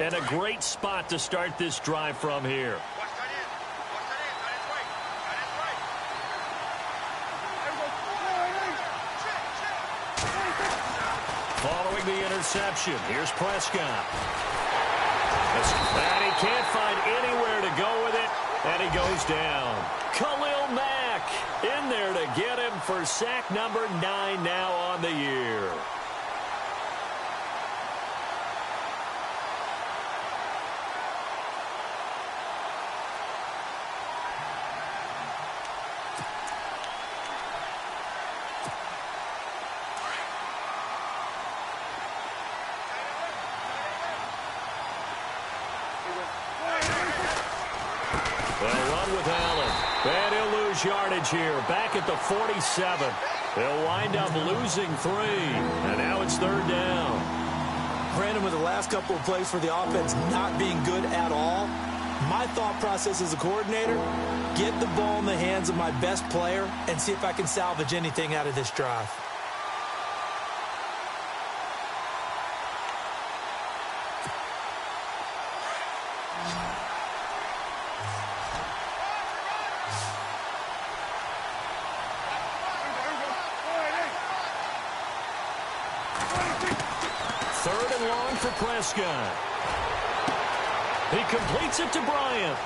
And a great spot to start this drive from here. Following the interception, here's Prescott. And he can't find anywhere to go with it, and he goes down. Khalil Mack in there to get him for sack number 9 now on the year. They'll run with Allen. And he'll lose yardage here. Back at the 47. They'll wind up losing 3. And now it's 3rd down. Brandon, with the last couple of plays for the offense not being good at all, my thought process as a coordinator, get the ball in the hands of my best player and see if I can salvage anything out of this drive. For Prescott. He completes it to Bryant.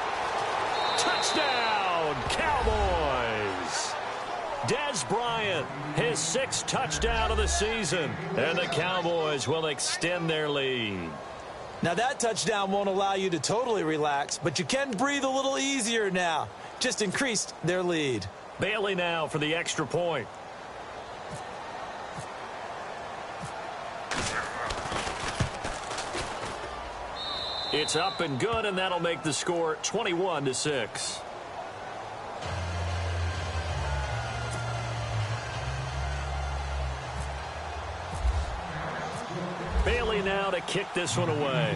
Touchdown, Cowboys. Dez Bryant, his 6th touchdown of the season. And the Cowboys will extend their lead. Now that touchdown won't allow you to totally relax, but you can breathe a little easier now. Just increased their lead. Bailey now for the extra point. It's up and good, and that'll make the score 21-6. Bailey now to kick this one away.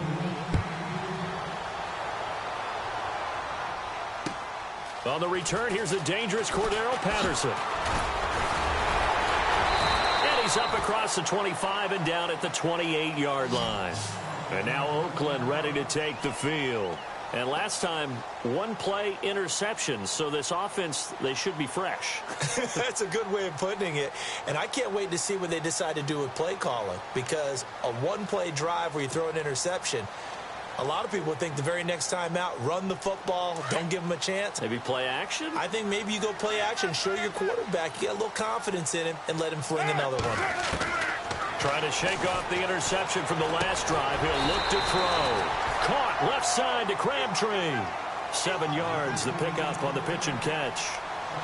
On the return, here's the dangerous Cordero Patterson. And he's up across the 25 and down at the 28-yard line. And now Oakland ready to take the field. And last time, 1 play interception. So this offense, they should be fresh. That's a good way of putting it. And I can't wait to see what they decide to do with play calling. Because a 1-play drive where you throw an interception, a lot of people would think the very next time out, run the football, don't give them a chance. Maybe play action? I think maybe you go play action, show your quarterback, you get a little confidence in him, and let him fling another one. Trying to shake off the interception from the last drive. He'll look to throw. Caught left side to Crabtree. 7 yards, the pickup on the pitch and catch.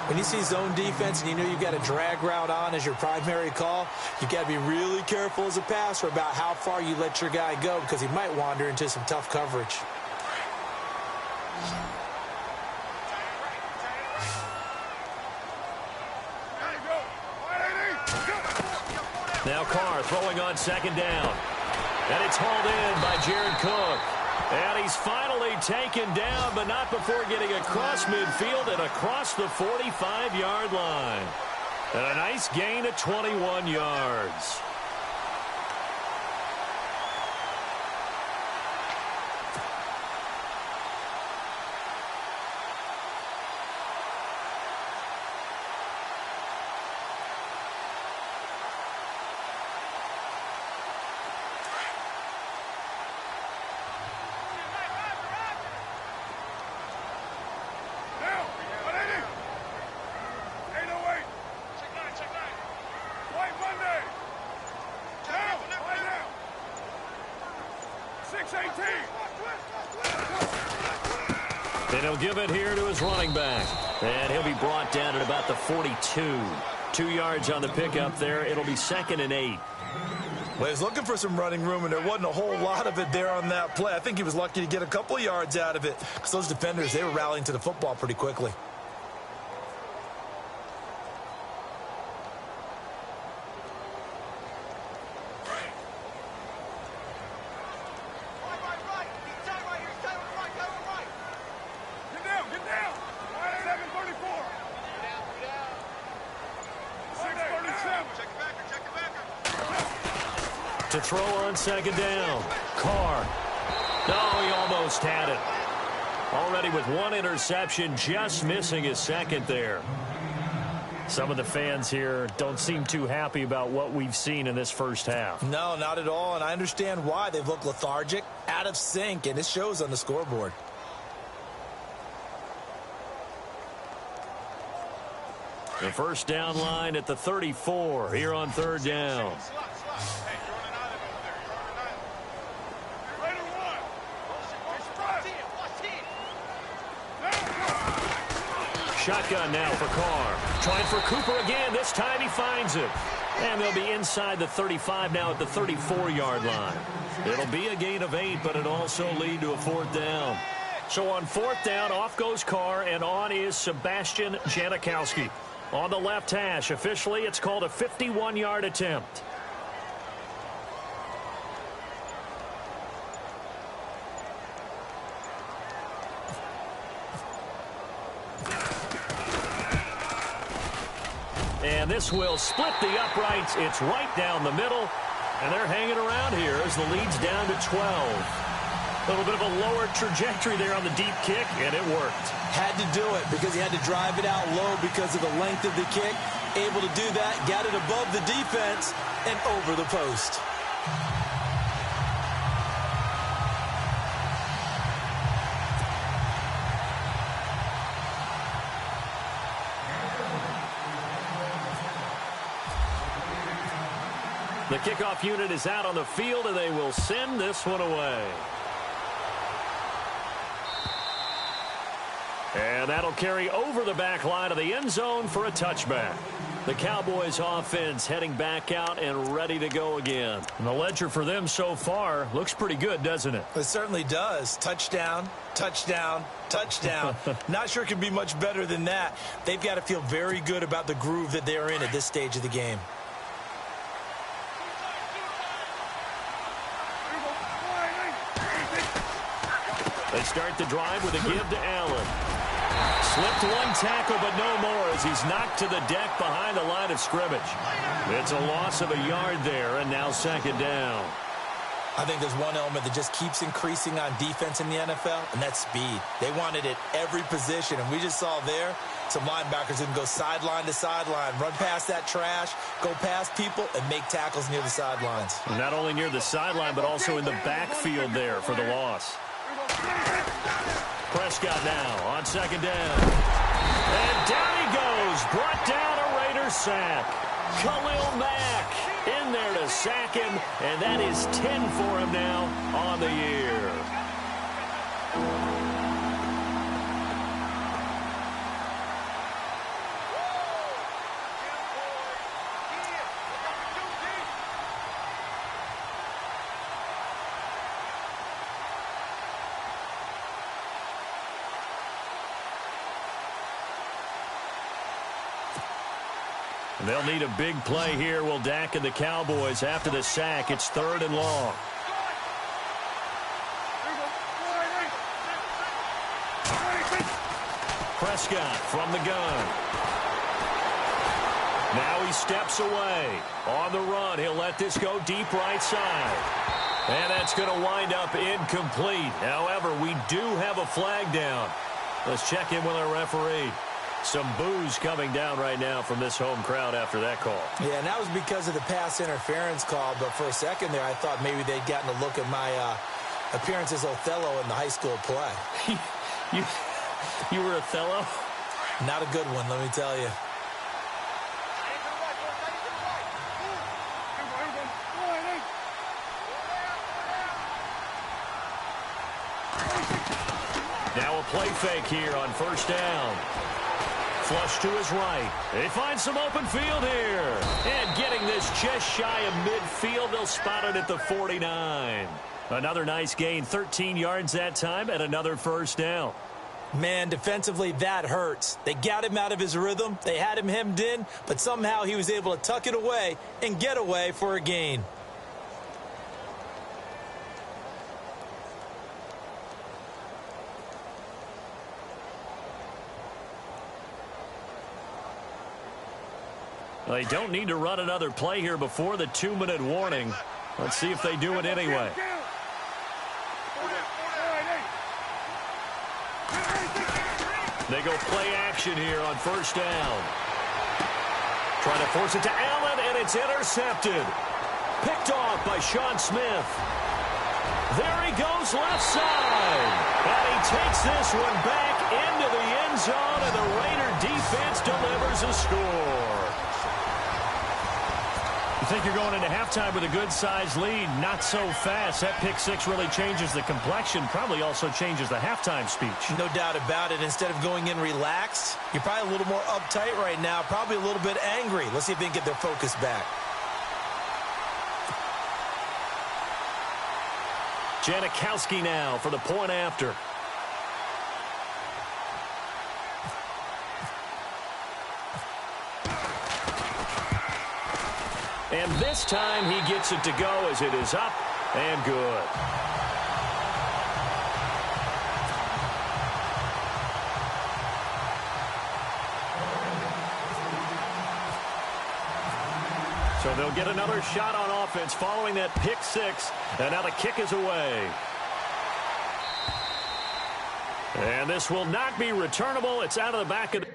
When you see zone defense and you know you've got a drag route on as your primary call, you've got to be really careful as a passer about how far you let your guy go because he might wander into some tough coverage. Now Carr throwing on 2nd down. And it's hauled in by Jared Cook. And he's finally taken down, but not before getting across midfield and across the 45-yard line. And a nice gain of 21 yards. And he'll give it here to his running back. And he'll be brought down at about the 42. 2 yards on the pickup there. It'll be 2nd and 8. Well, he was looking for some running room, and there wasn't a whole lot of it there on that play. I think he was lucky to get a couple of yards out of it because those defenders, they were rallying to the football pretty quickly. To throw on 2nd down. Carr. almost had it. Already with one interception, just missing his second there. Some of the fans here don't seem too happy about what we've seen in this first half. No, not at all, and I understand why. They've looked lethargic, out of sync, and it shows on the scoreboard. The first down line at the 34 here on third down. Shotgun now for Carr. Trying for Cooper again. This time he finds it. And they'll be inside the 35 now at the 34-yard line. It'll be a gain of 8, but it'll also lead to a fourth down. So on fourth down, off goes Carr, and on is Sebastian Janikowski. On the left hash, officially, it's called a 51-yard attempt. And this will split the uprights. It's right down the middle. And they're hanging around here as the lead's down to 12. A little bit of a lower trajectory there on the deep kick, and it worked. Had to do it because he had to drive it out low because of the length of the kick. Able to do that, got it above the defense, and over the post. The kickoff unit is out on the field, and they will send this one away. And that'll carry over the back line of the end zone for a touchback. The Cowboys offense heading back out and ready to go again. And the ledger for them so far looks pretty good, doesn't it? It certainly does. Touchdown, touchdown, touchdown. Not sure it can be much better than that. They've got to feel very good about the groove that they're in at this stage of the game. They start the drive with a give to Allen. Slipped one tackle, but no more as he's knocked to the deck behind the line of scrimmage. It's a loss of a yard there, and now second down. I think there's one element that just keeps increasing on defense in the NFL, and that's speed. They want it at every position, and we just saw there some linebackers who can go sideline to sideline, run past that trash, go past people, and make tackles near the sidelines. Not only near the sideline, but also in the backfield there for the loss. Prescott now on second down. And down he goes. Brought down a Raider sack. Khalil Mack in there to sack him. And that is 10 for him now on the year. They'll need a big play here. Will Dak and the Cowboys after the sack. It's third and long. Prescott from the gun. Now he steps away. On the run, he'll let this go deep right side. And that's going to wind up incomplete. However, we do have a flag down. Let's check in with our referee. Some boos coming down right now from this home crowd after that call. Yeah, and that was because of the pass interference call. But for a second there, I thought maybe they'd gotten a look at my appearance as Othello in the high school play. You were Othello? Not a good one, let me tell you. Now a play fake here on first down. Flush to his right. They find some open field here. And getting this just shy of midfield, they'll spot it at the 49. Another nice gain, 13 yards that time, and another first down. Man, defensively, that hurts. They got him out of his rhythm. They had him hemmed in, but somehow he was able to tuck it away and get away for a gain. They don't need to run another play here before the 2-minute warning. Let's see if they do it anyway. They go play action here on first down. Trying to force it to Allen, and it's intercepted. Picked off by Sean Smith. There he goes left side. And he takes this one back into the end zone, and the Raider defense delivers a score. You think you're going into halftime with a good-sized lead. Not so fast. That pick six really changes the complexion, probably also changes the halftime speech. No doubt about it. Instead of going in relaxed, you're probably a little more uptight right now, probably a little bit angry. Let's see if they can get their focus back. Janikowski now for the point after. And this time he gets it to go as it is up and good. So they'll get another shot on offense following that pick six. And now the kick is away. And this will not be returnable. It's out of the back of the...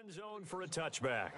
End zone for a touchback.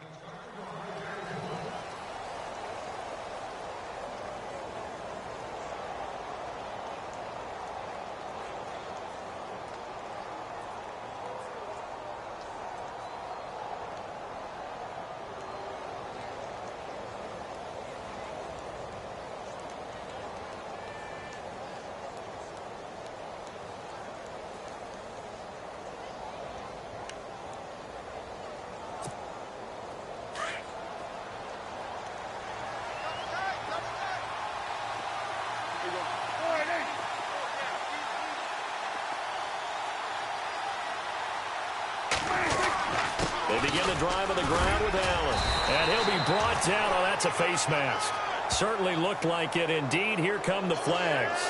They begin the drive on the ground with Allen. And he'll be brought down. Oh, that's a face mask. Certainly looked like it. Indeed, here come the flags.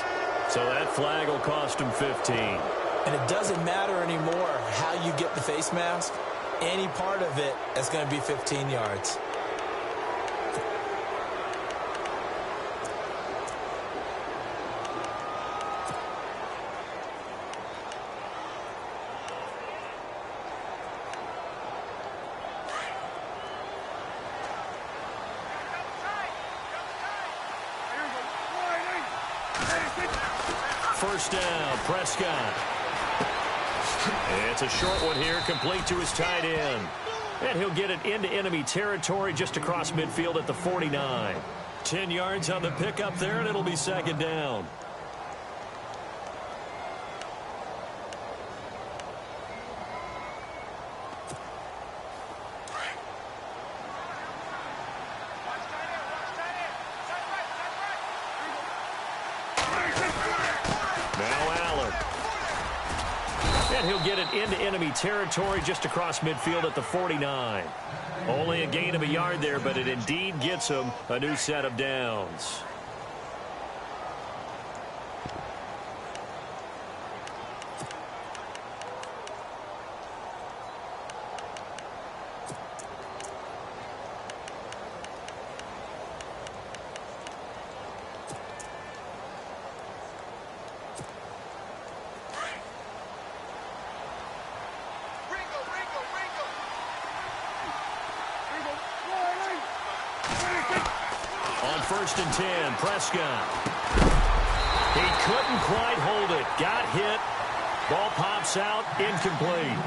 So that flag will cost him 15. And it doesn't matter anymore how you get the face mask. Any part of it is going to be 15 yards. First down, Prescott. It's a short one here, complete to his tight end. And he'll get it into enemy territory just across midfield at the 49. 10 yards on the pickup there, and it'll be second down. He'll get it into enemy territory just across midfield at the 49. Only a gain of a yard there, but it indeed gets him a new set of downs. First and 10, Prescott. He couldn't quite hold it. Got hit. Ball pops out, incomplete.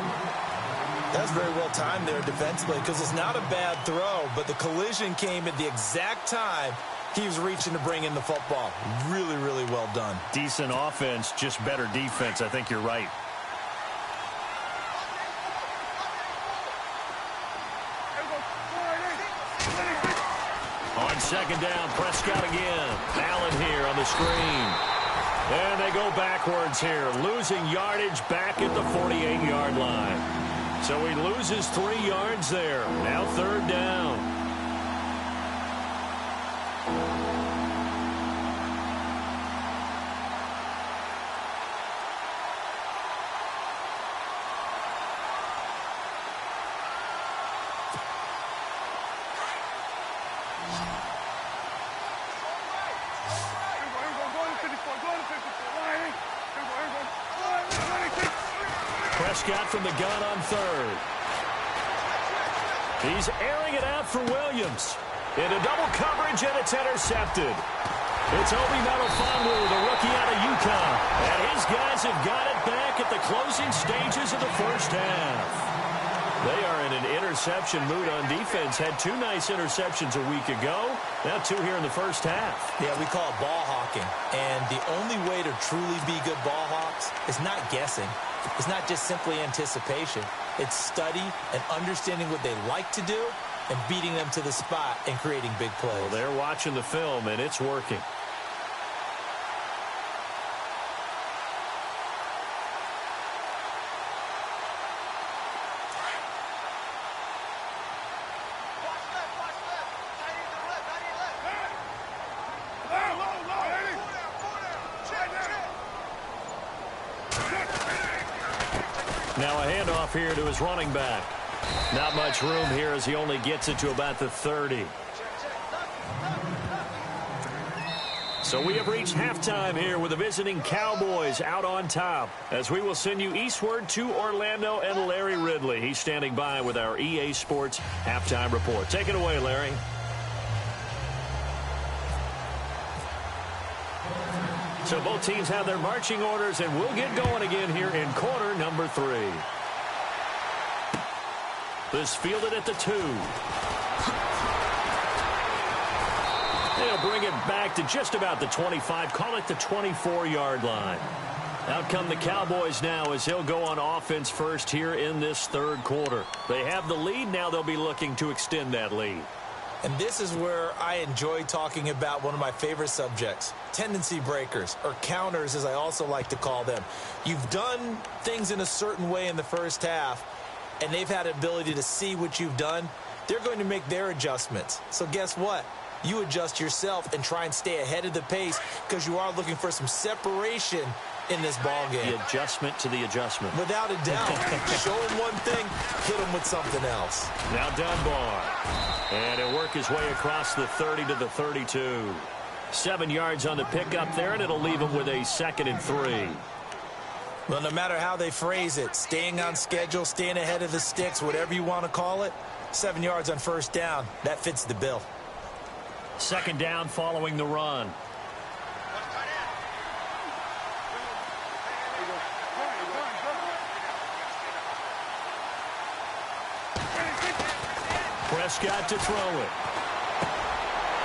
That's very well timed there defensively because it's not a bad throw, but the collision came at the exact time he was reaching to bring in the football. Really, really well done. Decent offense, just better defense. I think you're right. On second down, Prescott again. Allen here on the screen. And they go backwards here, losing yardage back at the 48-yard line. So he loses 3 yards there. Now third down. Prescott from the gun on third. He's airing it out for Williams. Into double coverage, and it's intercepted. It's Obi Melifonwu, the rookie out of Utah. And his guys have got it back at the closing stages of the first half. They are in an interception mood on defense. Had 2 nice interceptions a week ago. Now 2 here in the first half. Yeah, we call it ball hawking. And the only way to truly be good ball hawks is not guessing. It's not just simply anticipation. It's study and understanding what they like to do and beating them to the spot and creating big plays. Well, they're watching the film, and it's working. Now a handoff here to his running back. Not much room here as he only gets it to about the 30. So we have reached halftime here with the visiting Cowboys out on top, as we will send you eastward to Orlando and Larry Ridley. He's standing by with our EA Sports halftime report. Take it away, Larry. So both teams have their marching orders, and we'll get going again here in quarter number 3. This fielded at the 2. They'll bring it back to just about the 25, call it the 24-yard line. Out come the Cowboys now as he'll go on offense first here in this third quarter. They have the lead. Now they'll be looking to extend that lead. And this is where I enjoy talking about one of my favorite subjects, tendency breakers, or counters as I also like to call them. You've done things in a certain way in the first half, and they've had an ability to see what you've done. They're going to make their adjustments. So guess what? You adjust yourself and try and stay ahead of the pace because you are looking for some separation in this ball game. The adjustment to the adjustment. Without a doubt. Show him one thing, hit him with something else. Now Dunbar. And he'll work his way across the 30 to the 32. 7 yards on the pickup there, and it'll leave him with a 2nd and 3. Well, no matter how they phrase it, staying on schedule, staying ahead of the sticks, whatever you want to call it, 7 yards on first down, that fits the bill. 2nd down following the run. Prescott to throw it.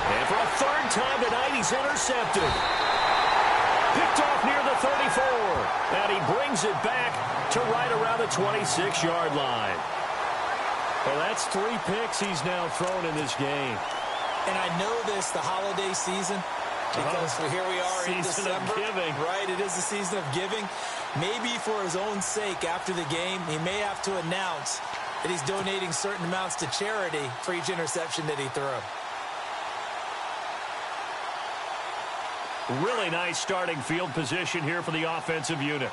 And for a 3rd time tonight, he's intercepted. Picked off near the 34. And he brings it back to right around the 26-yard line. Well, that's 3 picks he's now thrown in this game. And I know this, the holiday season, because here we are in December. Season of giving. Right, it is the season of giving. Maybe for his own sake after the game, he may have to announce that he's donating certain amounts to charity for each interception that he threw. Really nice starting field position here for the offensive unit.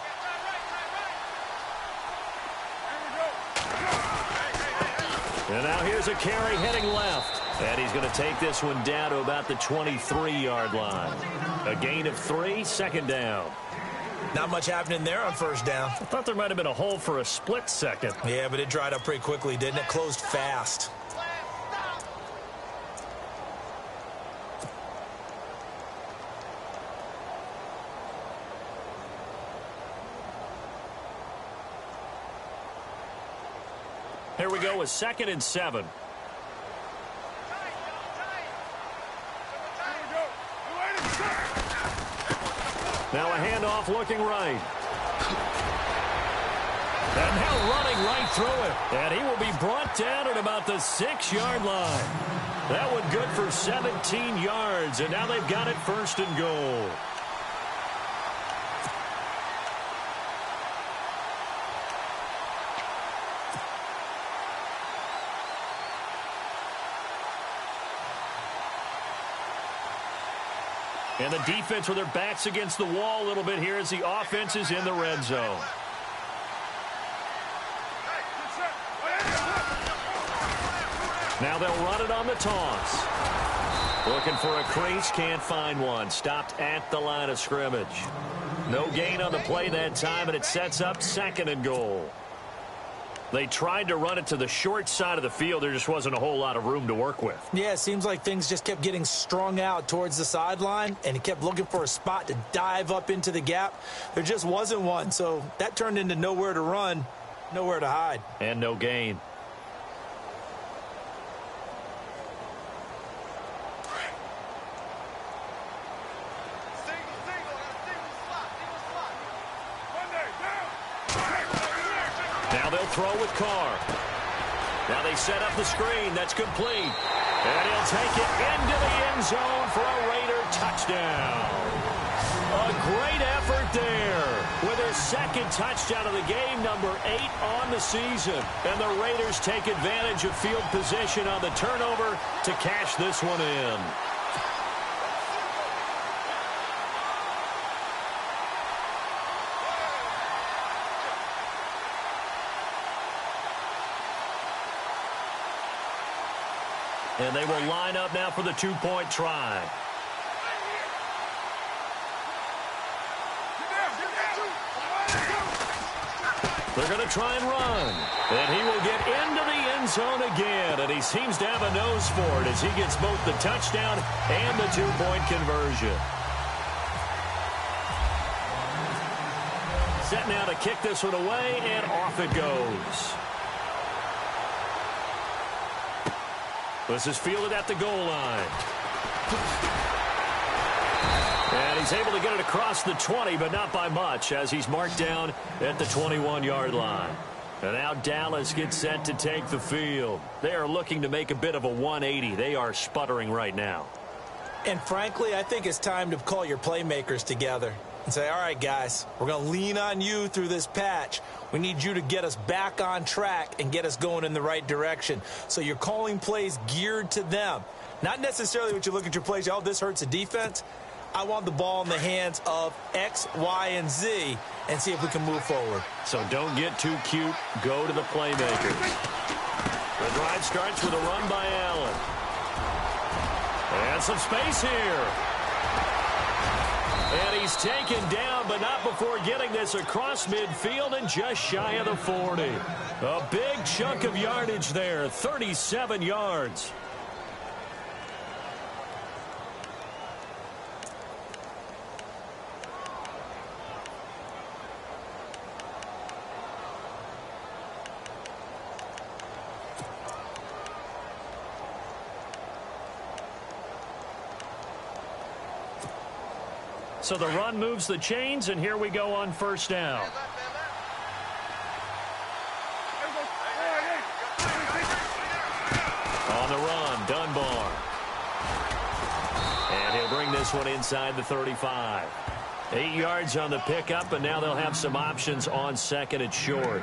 And now here's a carry heading left. And he's going to take this one down to about the 23-yard line. A gain of 3, 2nd down. Not much happening there on first down. I thought there might have been a hole for a split second. Yeah, but it dried up pretty quickly, didn't it? Closed fast. Here we go with 2nd and 7. Now a handoff looking right. And now running right through it. And he will be brought down at about the 6-yard line. That one good for 17 yards. And now they've got it 1st and goal. And the defense with their backs against the wall a little bit here as the offense is in the red zone. Now they'll run it on the toss. Looking for a crease, can't find one. Stopped at the line of scrimmage. No gain on the play that time, and it sets up 2nd and goal. They tried to run it to the short side of the field. There just wasn't a whole lot of room to work with. Yeah, it seems like things just kept getting strung out towards the sideline, and he kept looking for a spot to dive up into the gap. There just wasn't one, so that turned into nowhere to run, nowhere to hide. And no gain. Now they'll throw with Carr. Now they set up the screen. That's complete. And he'll take it into the end zone for a Raider touchdown. A great effort there with his 2nd touchdown of the game, number 8 on the season. And the Raiders take advantage of field position on the turnover to cash this one in. And they will line up now for the 2-point try. They're going to try and run. And he will get into the end zone again. And he seems to have a nose for it as he gets both the touchdown and the two-point conversion. Set now to kick this one away, and off it goes. This is fielded at the goal line. And he's able to get it across the 20, but not by much, as he's marked down at the 21-yard line. And now Dallas gets set to take the field. They are looking to make a bit of a 180. They are sputtering right now. And frankly, I think it's time to call your playmakers together and say, all right, guys, we're going to lean on you through this patch. We need you to get us back on track and get us going in the right direction. So you're calling plays geared to them. Not necessarily what you look at your plays, oh, this hurts the defense. I want the ball in the hands of X, Y, and Z and see if we can move forward. So don't get too cute. Go to the playmakers. The drive starts with a run by Allen. And some space here. And he's taken down, but not before getting this across midfield and just shy of the 40. A big chunk of yardage there, 37 yards. So the run moves the chains, and here we go on first down. On the run, Dunbar. And he'll bring this one inside the 35. 8 yards on the pickup, and now they'll have some options on second and short.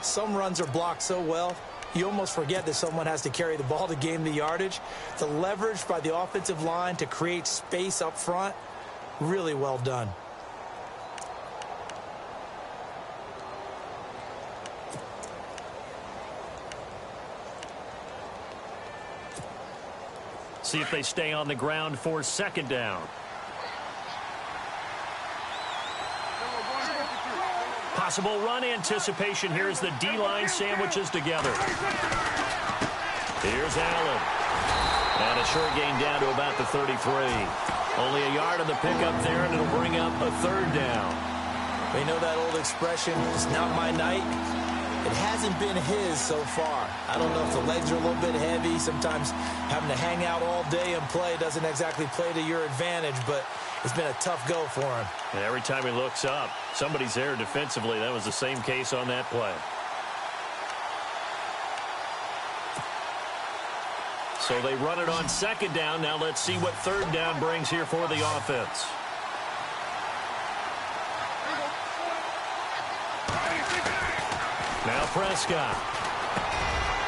Some runs are blocked so well, you almost forget that someone has to carry the ball to gain the yardage. The leverage by the offensive line to create space up front, really well done. See if they stay on the ground for second down. Possible run anticipation here as the D-line sandwiches together. Here's Allen. And a short gain down to about the 33. Only a yard on the pickup there, and it'll bring up a third down. They know that old expression, it's not my night. It hasn't been his so far. I don't know if the legs are a little bit heavy. Sometimes having to hang out all day and play doesn't exactly play to your advantage, but it's been a tough go for him. And every time he looks up, somebody's there defensively. That was the same case on that play. So they run it on second down. Now let's see what third down brings here for the offense. Now Prescott.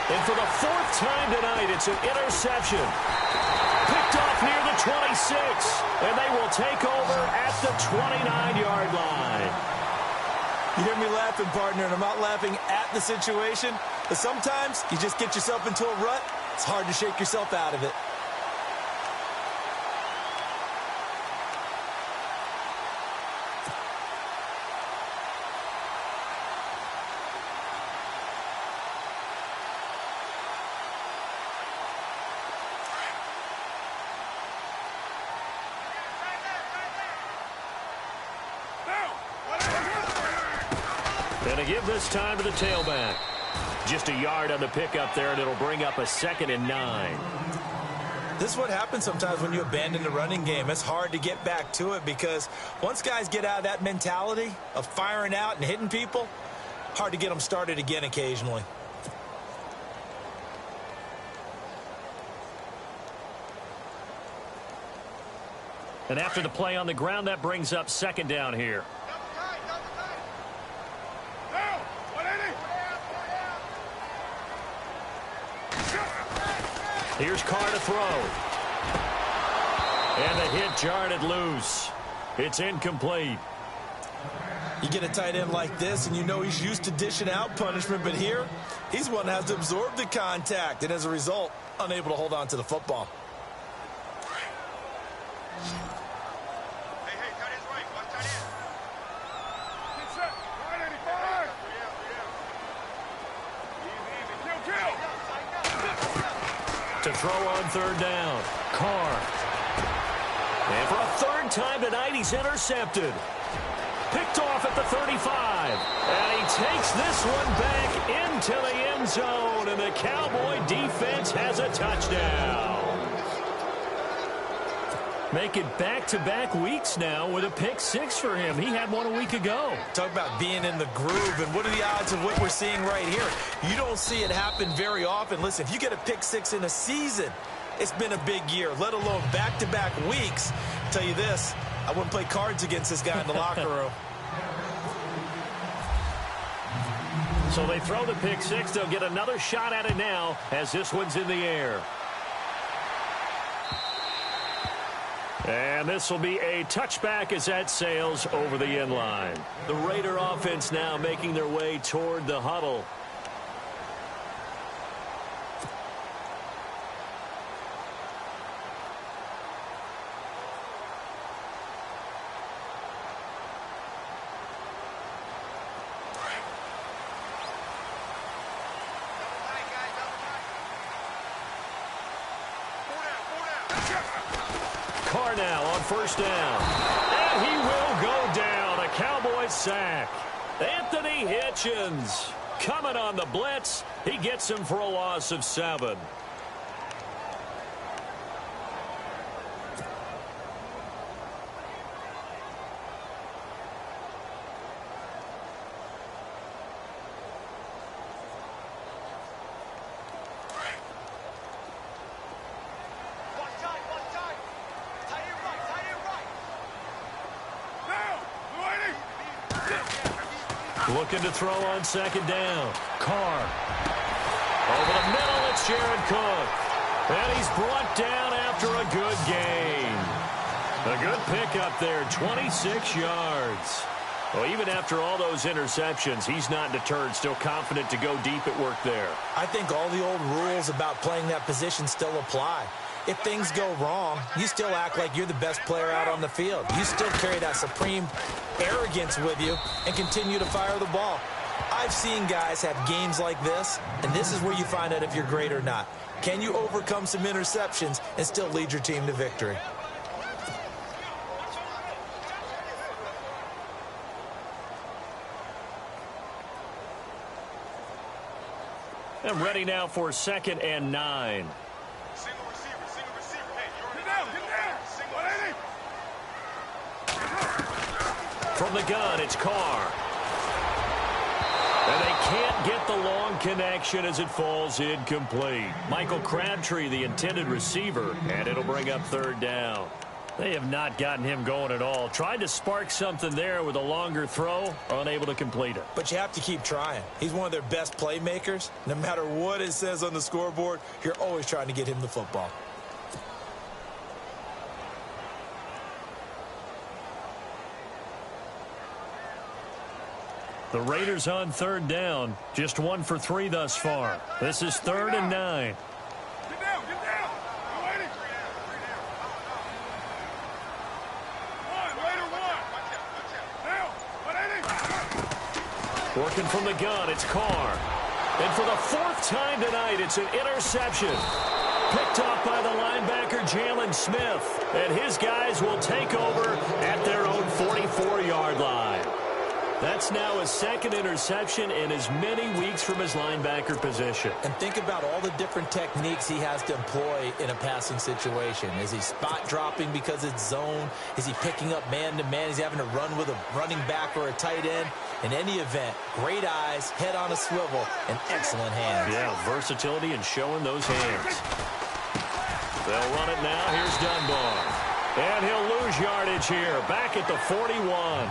And for the fourth time tonight, it's an interception. Picked off near the 26. And they will take over at the 29-yard line. You hear me laughing, partner, and I'm not laughing at the situation. But sometimes you just get yourself into a rut. It's hard to shake yourself out of it. And to give this time to the tailback. Just a yard on the pickup there, and it'll bring up a 2nd and 9. This is what happens sometimes when you abandon the running game. It's hard to get back to it because once guys get out of that mentality of firing out and hitting people, hard to get them started again occasionally. And after the play on the ground, that brings up second down here. Here's Carr to throw. And the hit jarred it loose. It's incomplete. You get a tight end like this, and you know he's used to dishing out punishment, but here, he's one that has to absorb the contact, and as a result, unable to hold on to the football. To throw on third down. Carr. And for a third time tonight, he's intercepted. Picked off at the 35. And he takes this one back into the end zone. And the Cowboy defense has a touchdown. Make it back-to-back weeks now with a pick six for him. He had one a week ago. Talk about being in the groove, and what are the odds of what we're seeing right here? You don't see it happen very often. Listen, if you get a pick six in a season, it's been a big year, let alone back-to-back weeks. I'll tell you this, I wouldn't play cards against this guy in the locker room. So they throw the pick six. They'll get another shot at it now as this one's in the air. And this will be a touchback as that sails over the end line. The Raider offense now making their way toward the huddle. Carr now on first down. And he will go down. A Cowboy sack. Anthony Hitchens coming on the blitz. He gets him for a loss of 7. Looking to throw on second down. Carr. Over the middle, it's Jared Cook. And he's brought down after a good gain. A good pickup there, 26 yards. Well, even after all those interceptions, he's not deterred, still confident to go deep at work there. I think all the old rules about playing that position still apply. If things go wrong, you still act like you're the best player out on the field. You still carry that supreme arrogance with you and continue to fire the ball. I've seen guys have games like this, and this is where you find out if you're great or not. Can you overcome some interceptions and still lead your team to victory? And ready now for 2nd and 9. From the gun, it's Carr. And they can't get the long connection as it falls incomplete. Michael Crabtree, the intended receiver, and it'll bring up 3rd down. They have not gotten him going at all. Tried to spark something there with a longer throw, unable to complete it. But you have to keep trying. He's one of their best playmakers. No matter what it says on the scoreboard, you're always trying to get him the football. The Raiders on 3rd down. Just 1 for 3 thus far. This is 3rd and 9. Get down, get down. Go waiting. One. Working from the gun, it's Carr. And for the 4th time tonight, it's an interception. Picked off by the linebacker, Jalen Smith. And his guys will take over at their own 44-yard line. That's now his 2nd interception in as many weeks from his linebacker position. And think about all the different techniques he has to employ in a passing situation. Is he spot dropping because it's zone? Is he picking up man-to-man? Is he having to run with a running back or a tight end? In any event, great eyes, head on a swivel, and excellent hands. Yeah, versatility and showing those hands. They'll run it now. Here's Dunbar. And he'll lose yardage here. Back at the 41.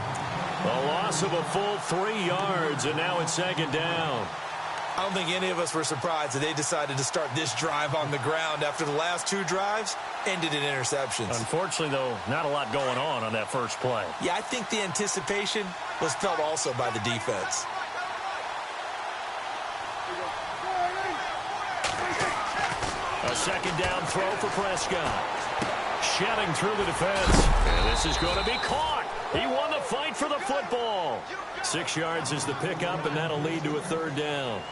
A loss of a full 3 yards, and now it's 2nd down. I don't think any of us were surprised that they decided to start this drive on the ground after the last 2 drives ended in interceptions. Unfortunately, though, not a lot going on that first play. Yeah, I think the anticipation was felt also by the defense. A 2nd down throw for Prescott. Shedding through the defense. And this is going to be caught. He won the fight for the football. 6 yards is the pickup, and that'll lead to a 3rd down.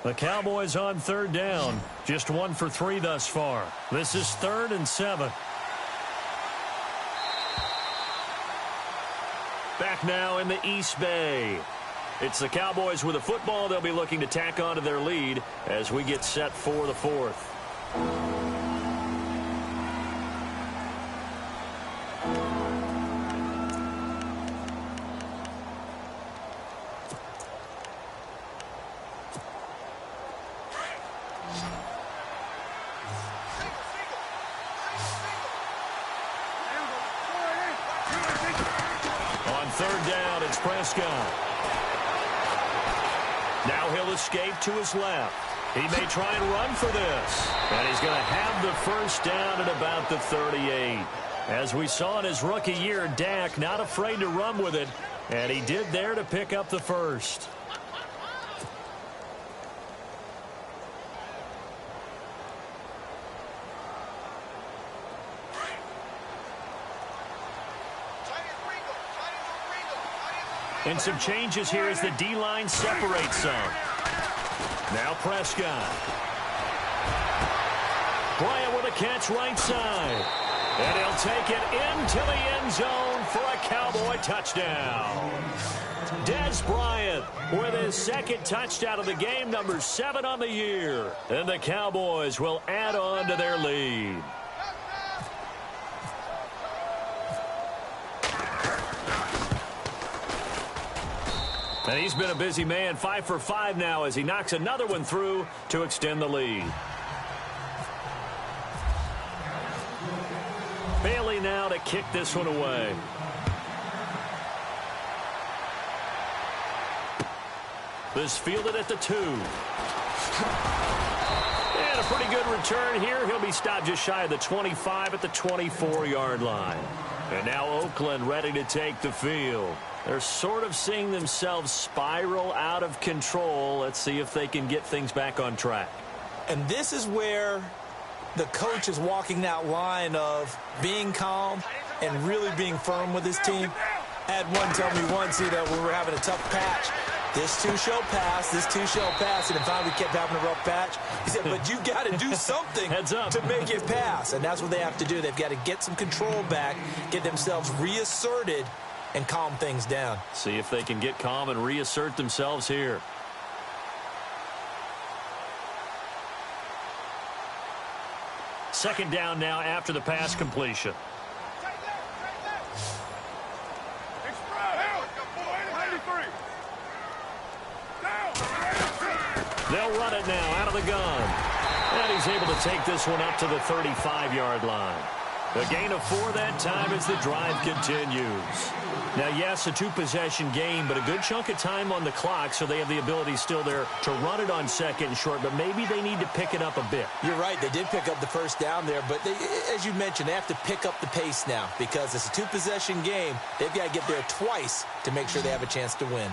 The Cowboys on third down. Just 1 for 3 thus far. This is 3rd and 7. Back now in the East Bay. It's the Cowboys with a football. They'll be looking to tack on to their lead as we get set for the 4th. Third down, it's Prescott. Now he'll escape to his left. He may try and run for this. And he's going to have the first down at about the 38. As we saw in his rookie year, Dak not afraid to run with it. And he did there to pick up the first. And some changes here as the D-line separates some. Now Prescott. Bryant with a catch right side. And he'll take it into the end zone for a Cowboy touchdown. Des Bryant with his second touchdown of the game, number 7 on the year. And the Cowboys will add on to their lead. And he's been a busy man, 5 for 5 now as he knocks another one through to extend the lead. Bailey now to kick this one away. This fielded at the 2. And a pretty good return here. He'll be stopped just shy of the 25 at the 24-yard line. And now Oakland ready to take the field. They're sort of seeing themselves spiral out of control. Let's see if they can get things back on track. And this is where the coach is walking that line of being calm and really being firm with his team. I had one tell me once, when we were having a tough patch, this too shall pass, this too shall pass, and finally we kept having a rough patch. He said, but you got to do something to make it pass, and that's what they have to do. They've got to get some control back, get themselves reasserted, and calm things down. See if they can get calm and reassert themselves here. Second down now after the pass completion. They'll run it now out of the gun. And he's able to take this one up to the 35-yard line. A gain of 4 that time as the drive continues. Now, yes, a 2-possession game, but a good chunk of time on the clock, so they have the ability still there to run it on second and short, but maybe they need to pick it up a bit. You're right. They did pick up the first down there, but as you mentioned, they have to pick up the pace now because it's a 2-possession game. They've got to get there twice to make sure they have a chance to win.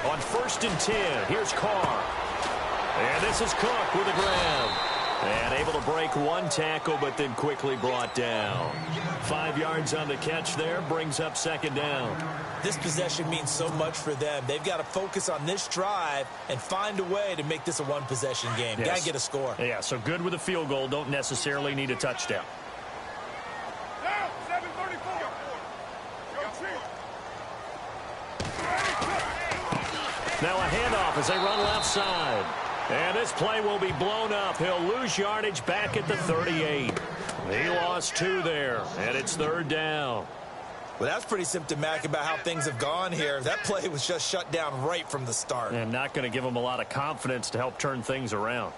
On 1st and 10, here's Carr. And this is Cook with a grab. And able to break one tackle, but then quickly brought down. 5 yards on the catch there, brings up second down. This possession means so much for them. They've got to focus on this drive and find a way to make this a 1-possession game. Yes. Got to get a score. Yeah, so good with a field goal. Don't necessarily need a touchdown. Now, 7:34. Now a handoff as they run left side. And this play will be blown up. He'll lose yardage back at the 38. He lost 2 there, and it's 3rd down. Well, that's pretty symptomatic about how things have gone here. That play was just shut down right from the start. And not going to give them a lot of confidence to help turn things around.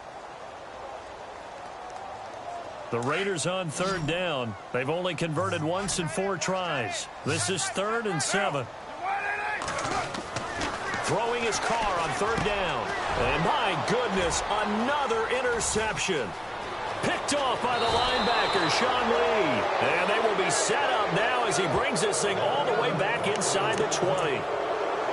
The Raiders on 3rd down. They've only converted once in 4 tries. This is 3rd and 7. Throwing his Carr on 3rd down. And my goodness, another interception. Picked off by the linebacker, Sean Lee. And they will be set up now as he brings this thing all the way back inside the 20.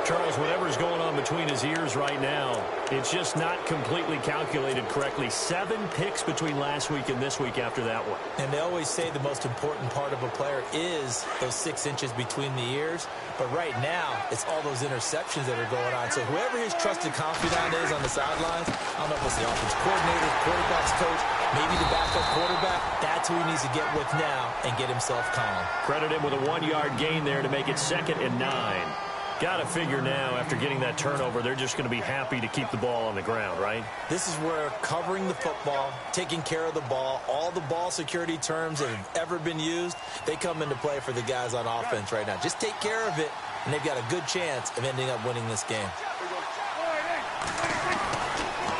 Charles, whatever's going on between his ears right now, it's just not completely calculated correctly. 7 picks between last week and this week after that one. And they always say the most important part of a player is those 6 inches between the ears. But right now, it's all those interceptions that are going on. So whoever his trusted confidant is on the sidelines, I don't know if it's the offense coordinator, the quarterback's coach, maybe the backup quarterback, that's who he needs to get with now and get himself calm. Credit him with a 1-yard gain there to make it 2nd and 9. Got to figure now, after getting that turnover, they're just going to be happy to keep the ball on the ground, right? This is where covering the football, taking care of the ball, all the ball security terms that have ever been used, they come into play for the guys on offense right now. Just take care of it, and they've got a good chance of ending up winning this game.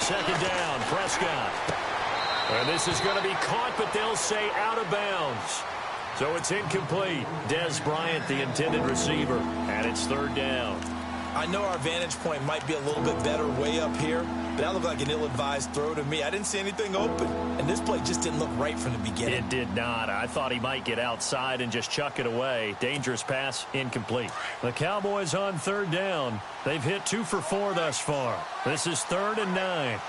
2nd down, Prescott. And this is going to be caught, but they'll say out of bounds. So it's incomplete. Dez Bryant, the intended receiver, and it's 3rd down. I know our vantage point might be a little bit better way up here, but that looked like an ill-advised throw to me. I didn't see anything open, and this play just didn't look right from the beginning. It did not. I thought he might get outside and just chuck it away. Dangerous pass, incomplete. The Cowboys on 3rd down. They've hit 2 for 4 thus far. This is 3rd and 9.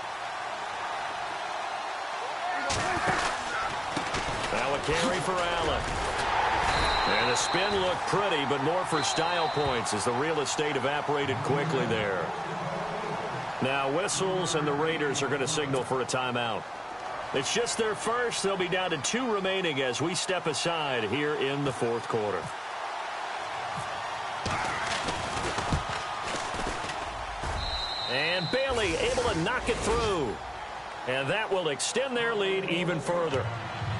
Now a carry for Allen. And the spin looked pretty, but more for style points as the real estate evaporated quickly there. Now whistles, and the Raiders are going to signal for a timeout. It's just their first. They'll be down to 2 remaining as we step aside here in the 4th quarter. And Bailey able to knock it through. And that will extend their lead even further.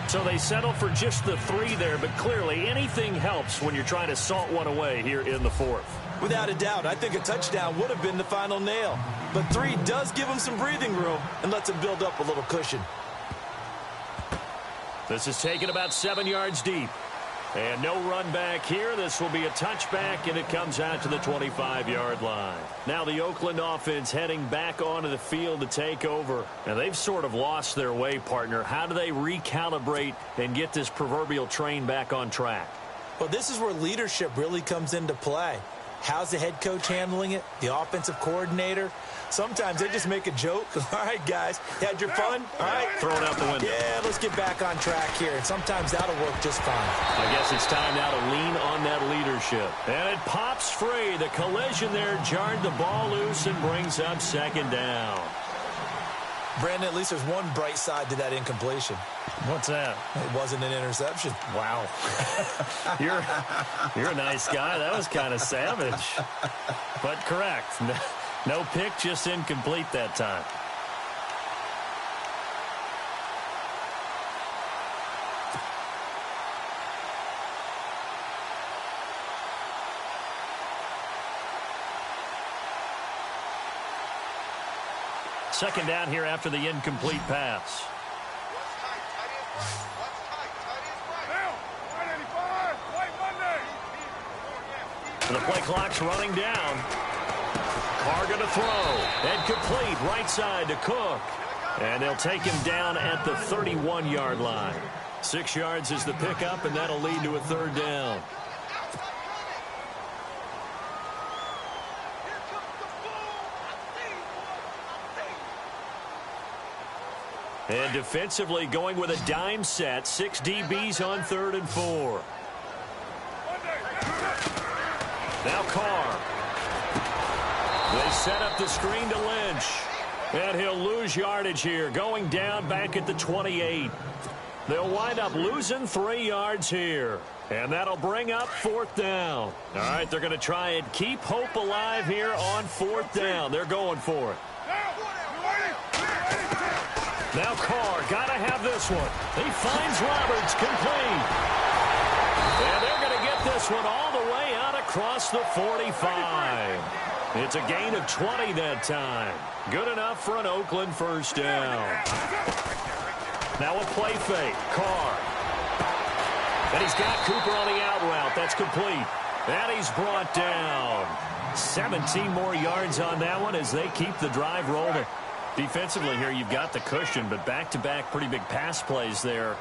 So they settle for just the 3 there, but clearly anything helps when you're trying to salt one away here in the 4th. Without a doubt, I think a touchdown would have been the final nail. But 3 does give them some breathing room and lets them build up a little cushion. This is taken about 7 yards deep. And no run back here. This will be a touchback, and it comes out to the 25-yard line. Now the Oakland offense heading back onto the field to take over. And they've sort of lost their way, partner. How do they recalibrate and get this proverbial train back on track? Well, this is where leadership really comes into play. How's the head coach handling it? The offensive coordinator? Sometimes they just make a joke. All right, guys, had your fun? All right. Throw it out the window. Yeah, let's get back on track here. And sometimes that'll work just fine. I guess it's time now to lean on that leadership. And it pops free. The collision there jarred the ball loose and brings up 2nd down. Brandon, at least there's one bright side to that incompletion. What's that? It wasn't an interception. Wow. You're a nice guy. That was kind of savage. But correct. No pick, just incomplete that time. Second down here after the incomplete pass. The play clock's running down. Carr going to throw. And complete right side to Cook. And they'll take him down at the 31-yard line. 6 yards is the pickup, and that'll lead to a 3rd down. And defensively going with a dime set. 6 DBs on 3rd and 4. Now Carr. They set up the screen to Lynch. And he'll lose yardage here. Going down back at the 28. They'll wind up losing 3 yards here. And that'll bring up 4th down. All right, they're going to try and keep hope alive here on 4th down. They're going for it. Now Carr, got to have this one. He finds Roberts, complete. And they're going to get this one all the way out across the 45. It's a gain of 20 that time. Good enough for an Oakland 1st down. Now a play fake. Carr. And he's got Cooper on the out route. That's complete. And he's brought down. 17 more yards on that one as they keep the drive rolling. Defensively here, you've got the cushion, but back-to-back pretty big pass plays there.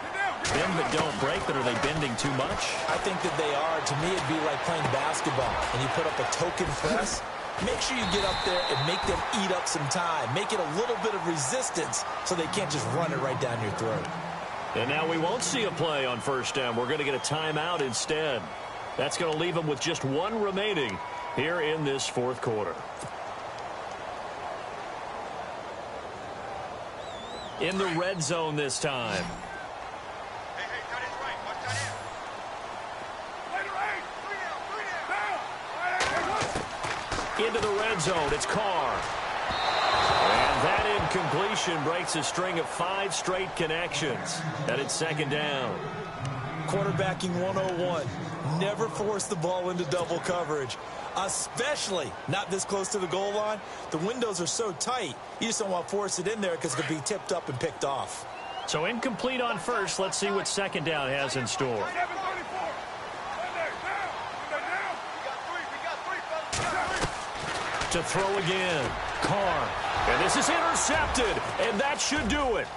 Bend but don't break, but are they bending too much? I think that they are. To me, it'd be like playing basketball, and you put up a token press, make sure you get up there and make them eat up some time. Make it a little bit of resistance so they can't just run it right down your throat. And now we won't see a play on first down. We're going to get a timeout instead. That's going to leave them with just one remaining here in this fourth quarter. In the red zone this time. Into the red zone, it's Carr. And that incompletion breaks a string of 5 straight connections. And it's second down. Quarterbacking 101. Never force the ball into double coverage, especially not this close to the goal line. The windows are so tight, you just don't want to force it in there because it could be tipped up and picked off. So incomplete on first. Let's see what second down has in store. To throw again. Carr. And this is intercepted. And that should do it.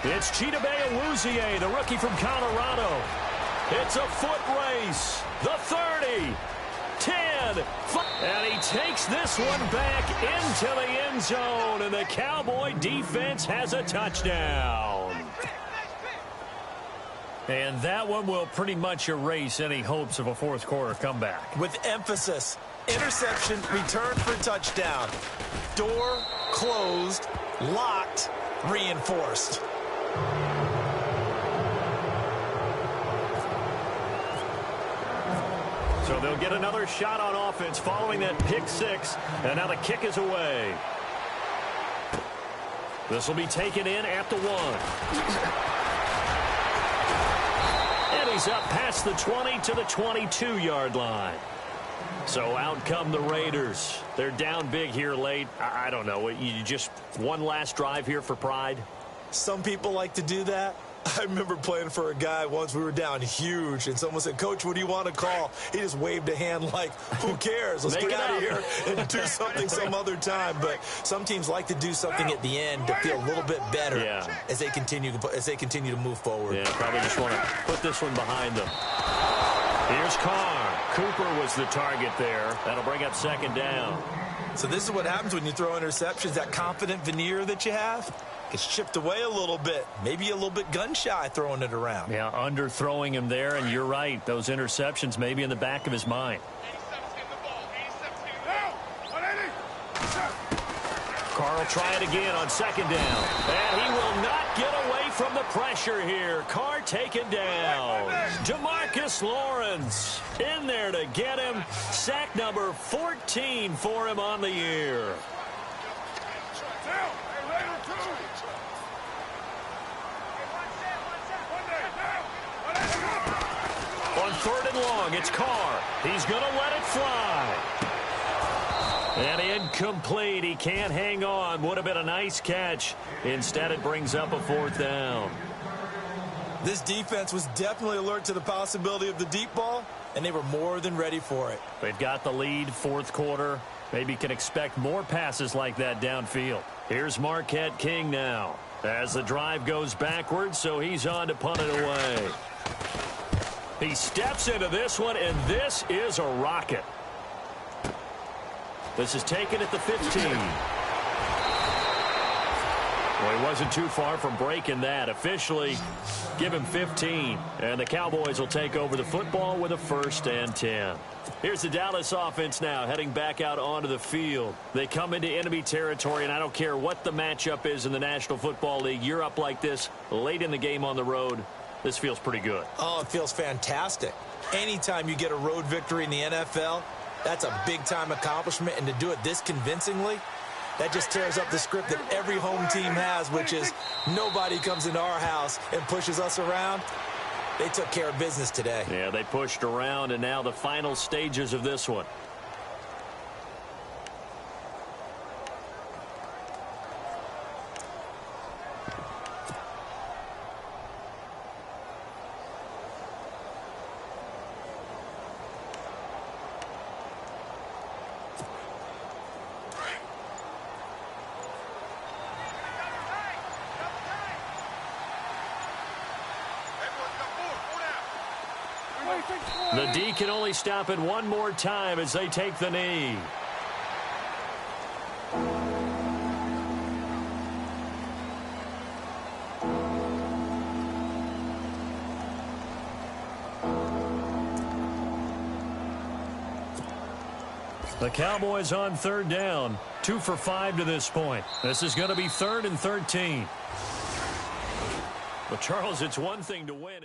It's Chidobe Awuzie, the rookie from Colorado. It's a foot race. The 30. 10. And he takes this one back into the end zone. And the Cowboy defense has a touchdown. And that one will pretty much erase any hopes of a fourth quarter comeback. With emphasis. Interception, return for touchdown. Door closed, locked, reinforced. So they'll get another shot on offense following that pick six. And now the kick is away. This will be taken in at the 1. And he's up past the 20 to the 22-yard line. So out come the Raiders. They're down big here late. I don't know. You just one last drive here for pride? Some people like to do that. I remember playing for a guy once. We were down huge, and someone said, "Coach, what do you want to call?" He just waved a hand like, who cares? Let's get out of here and do something some other time. But some teams like to do something at the end to feel a little bit better as they continue to move forward. Yeah, probably just want to put this one behind them. Here's Carr. Cooper was the target there. That'll bring up second down. So this is what happens when you throw interceptions. That confident veneer that you have gets chipped away a little bit. Maybe a little bit gun-shy throwing it around. Yeah, underthrowing him there, and you're right. Those interceptions may be in the back of his mind. Carr will try it again on second down. And he will not get away from the pressure here. Carr taken down. Demarcus Lawrence in there to get him. Sack number 14 for him on the year. On third and long, it's Carr. He's going to let it fly. And incomplete. He can't hang on. Would have been a nice catch. Instead, it brings up a fourth down. This defense was definitely alert to the possibility of the deep ball, and they were more than ready for it. They've got the lead, fourth quarter. Maybe can expect more passes like that downfield. Here's Marquette King now as the drive goes backwards, so he's on to punt it away. He steps into this one, and this is a rocket. This is taken at the 15. Well, he wasn't too far from breaking that. Officially, give him 15. And the Cowboys will take over the football with a 1st and 10. Here's the Dallas offense now heading back out onto the field. They come into enemy territory, and I don't care what the matchup is in the National Football League. You're up like this late in the game on the road. This feels pretty good. Oh, it feels fantastic. Anytime you get a road victory in the NFL, that's a big-time accomplishment, and to do it this convincingly, that just tears up the script that every home team has, which is nobody comes into our house and pushes us around. They took care of business today. Yeah, they pushed around, and now the final stages of this one. The D can only stop it one more time as they take the knee. The Cowboys on third down. 2 for 5 to this point. This is going to be 3rd and 13. Well, Charles, it's one thing to win.